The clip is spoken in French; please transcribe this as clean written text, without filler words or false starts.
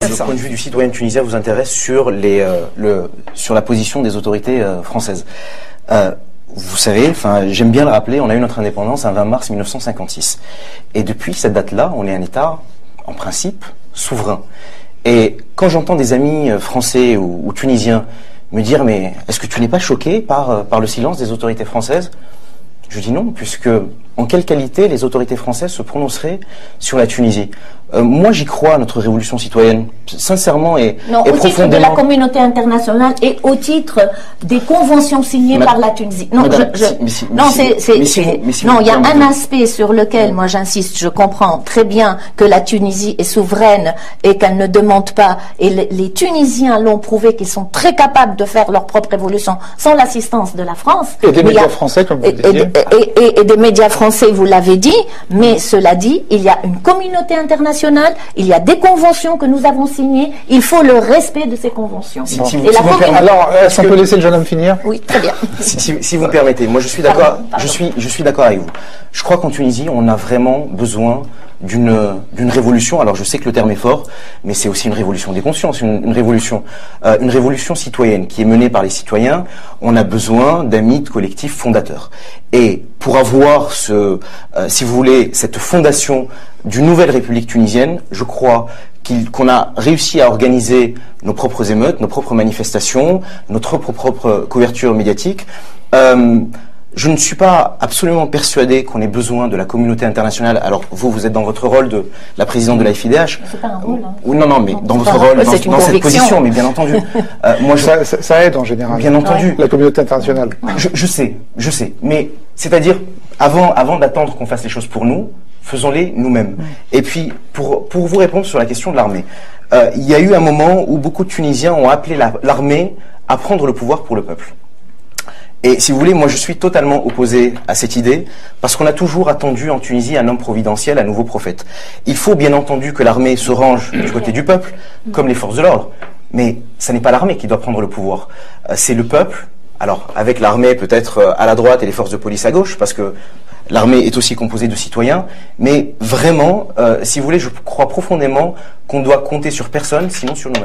Le point de vue du citoyen tunisien vous intéresse sur sur la position des autorités françaises. Vous savez, j'aime bien le rappeler, on a eu notre indépendance un 20 mars 1956. Et depuis cette date-là, on est un État, en principe, souverain. Et quand j'entends des amis français ou tunisiens me dire « mais est-ce que tu n'es pas choqué par le silence des autorités françaises ?» Je dis non, puisque en quelle qualité les autorités françaises se prononceraient sur la Tunisie? Moi, j'y crois à notre révolution citoyenne, sincèrement et profondément. Au titre de la communauté internationale et au titre des conventions signées par la Tunisie. Non, il y a un aspect sur lequel moi j'insiste. Je comprends très bien que la Tunisie est souveraine et qu'elle ne demande pas. Et les Tunisiens l'ont prouvé qu'ils sont très capables de faire leur propre révolution sans l'assistance de la France. Et des médias français, comme vous disiez. Et des médias français, vous l'avez dit, mais cela dit, il y a une communauté internationale, il y a des conventions que nous avons signées, il faut le respect de ces conventions. Alors, est-ce qu'on peut laisser le jeune homme finir? Oui, très bien. Si vous me permettez, moi je suis d'accord, je suis d'accord avec vous. Je crois qu'en Tunisie, on a vraiment besoin d'une révolution. Alors je sais que le terme est fort, mais c'est aussi une révolution des consciences, une révolution citoyenne qui est menée par les citoyens. On a besoin d'un mythe collectif fondateur. Et pour avoir si vous voulez, cette fondation d'une nouvelle République tunisienne, je crois qu'on a réussi à organiser nos propres émeutes, nos propres manifestations, notre propre couverture médiatique. Je ne suis pas absolument persuadé qu'on ait besoin de la communauté internationale. Alors vous êtes dans votre rôle de la présidente de la FIDH. C'est pas un rôle. Hein. Non, mais dans votre rôle, dans cette position, mais bien entendu. Moi, ça aide en général. Bien entendu. La communauté internationale. Je sais. Mais c'est-à-dire, avant d'attendre qu'on fasse les choses pour nous, faisons-les nous-mêmes. Et puis, pour vous répondre sur la question de l'armée, il y a eu un moment où beaucoup de Tunisiens ont appelé l'armée à prendre le pouvoir pour le peuple. Et si vous voulez, moi je suis totalement opposé à cette idée, parce qu'on a toujours attendu en Tunisie un homme providentiel, un nouveau prophète. Il faut bien entendu que l'armée se range du côté du peuple, comme les forces de l'ordre. Mais ce n'est pas l'armée qui doit prendre le pouvoir. C'est le peuple, alors avec l'armée peut-être à la droite et les forces de police à gauche, parce que l'armée est aussi composée de citoyens, mais vraiment, si vous voulez, je crois profondément qu'on doit compter sur personne, sinon sur nous-mêmes.